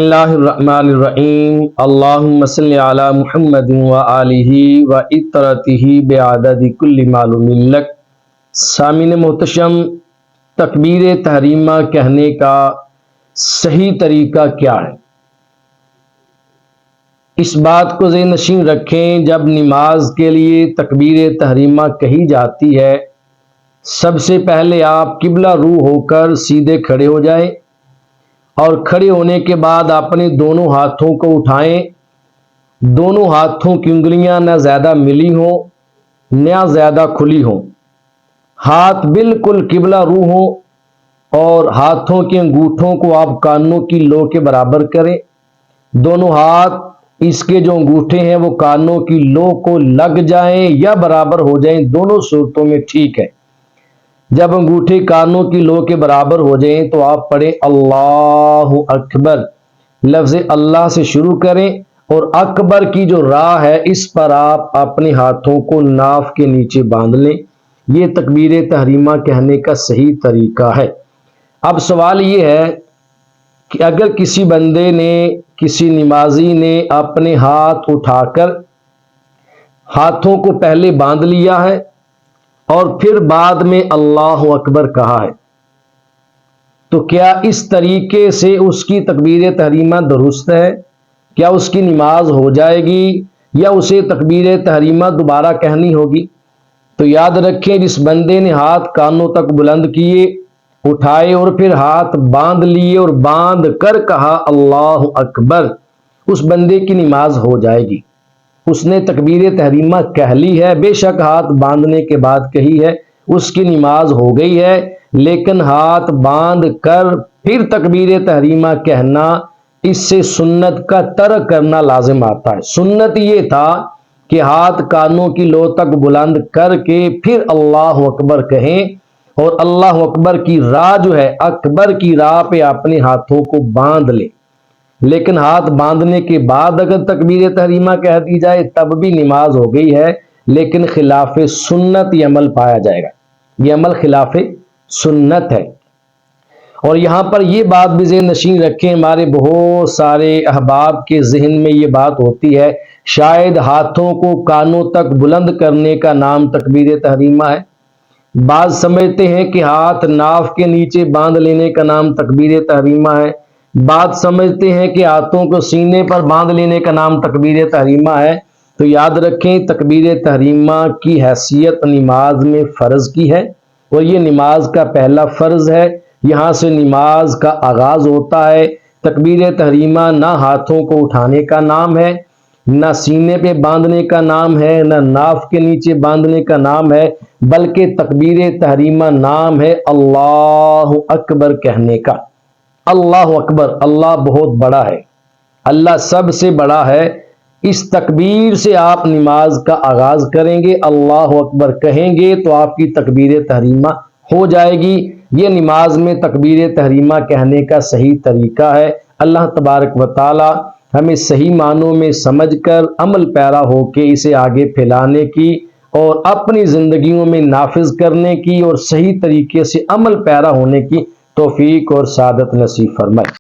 اللہ الرحمن الرحیم اللہم صلی علی محمد وآلہ وعطرتہ بعدد کل معلوم لک۔ سامعین محتشم، تکبیر تحریمہ کہنے کا صحیح طریقہ کیا ہے؟ اس بات کو ذہن نشین رکھیں، جب نماز کے لیے تکبیر تحریمہ کہی جاتی ہے، سب سے پہلے آپ قبلہ رو ہو کر سیدھے کھڑے ہو جائیں اور کھڑے ہونے کے بعد اپنے دونوں ہاتھوں کو اٹھائیں۔ دونوں ہاتھوں کی انگلیاں نہ زیادہ ملی ہوں نہ زیادہ کھلی ہوں، ہاتھ بالکل قبلہ رو ہوں، اور ہاتھوں کے انگوٹھوں کو آپ کانوں کی لو کے برابر کریں۔ دونوں ہاتھ اس کے جو انگوٹھے ہیں وہ کانوں کی لو کو لگ جائیں یا برابر ہو جائیں، دونوں صورتوں میں ٹھیک ہے۔ جب انگوٹھے کانوں کی لو کے برابر ہو جائیں تو آپ پڑھیں اللہ اکبر۔ لفظ اللہ سے شروع کریں اور اکبر کی جو راہ ہے اس پر آپ اپنے ہاتھوں کو ناف کے نیچے باندھ لیں۔ یہ تکبیر تحریمہ کہنے کا صحیح طریقہ ہے۔ اب سوال یہ ہے کہ اگر کسی بندے نے، کسی نمازی نے اپنے ہاتھ اٹھا کر ہاتھوں کو پہلے باندھ لیا ہے اور پھر بعد میں اللہ اکبر کہا ہے، تو کیا اس طریقے سے اس کی تکبیر تحریمہ درست ہے؟ کیا اس کی نماز ہو جائے گی یا اسے تکبیر تحریمہ دوبارہ کہنی ہوگی؟ تو یاد رکھیں، جس بندے نے ہاتھ کانوں تک بلند کیے، اٹھائے اور پھر ہاتھ باندھ لیے اور باندھ کر کہا اللہ اکبر، اس بندے کی نماز ہو جائے گی۔ اس نے تکبیر تحریمہ کہہ لی ہے، بے شک ہاتھ باندھنے کے بعد کہی ہے، اس کی نماز ہو گئی ہے، لیکن ہاتھ باندھ کر پھر تکبیر تحریمہ کہنا، اس سے سنت کا ترک کرنا لازم آتا ہے۔ سنت یہ تھا کہ ہاتھ کانوں کی لو تک بلند کر کے پھر اللہ اکبر کہیں، اور اللہ اکبر کی راہ جو ہے، اکبر کی راہ پہ اپنے ہاتھوں کو باندھ لیں۔ لیکن ہاتھ باندھنے کے بعد اگر تکبیر تحریمہ کہہ دی جائے تب بھی نماز ہو گئی ہے، لیکن خلاف سنت یہ عمل پایا جائے گا، یہ عمل خلاف سنت ہے۔ اور یہاں پر یہ بات بھی ذہن نشین رکھیں، ہمارے بہت سارے احباب کے ذہن میں یہ بات ہوتی ہے، شاید ہاتھوں کو کانوں تک بلند کرنے کا نام تکبیر تحریمہ ہے۔ بعض سمجھتے ہیں کہ ہاتھ ناف کے نیچے باندھ لینے کا نام تکبیر تحریمہ ہے، بعض سمجھتے ہیں کہ ہاتھوں کو سینے پر باندھ لینے کا نام تکبیر تحریمہ ہے۔ تو یاد رکھیں، تکبیر تحریمہ کی حیثیت نماز میں فرض کی ہے، اور یہ نماز کا پہلا فرض ہے، یہاں سے نماز کا آغاز ہوتا ہے۔ تکبیر تحریمہ نہ ہاتھوں کو اٹھانے کا نام ہے، نہ سینے پہ باندھنے کا نام ہے، نہ ناف کے نیچے باندھنے کا نام ہے، بلکہ تکبیر تحریمہ نام ہے اللہ اکبر کہنے کا۔ اللہ اکبر، اللہ بہت بڑا ہے، اللہ سب سے بڑا ہے۔ اس تکبیر سے آپ نماز کا آغاز کریں گے، اللہ اکبر کہیں گے تو آپ کی تکبیر تحریمہ ہو جائے گی۔ یہ نماز میں تکبیر تحریمہ کہنے کا صحیح طریقہ ہے۔ اللہ تبارک و تعالی ہمیں صحیح معنوں میں سمجھ کر عمل پیرا ہو کے اسے آگے پھیلانے کی اور اپنی زندگیوں میں نافذ کرنے کی اور صحیح طریقے سے عمل پیرا ہونے کی توفیق اور سعادت نصیب فرمائے۔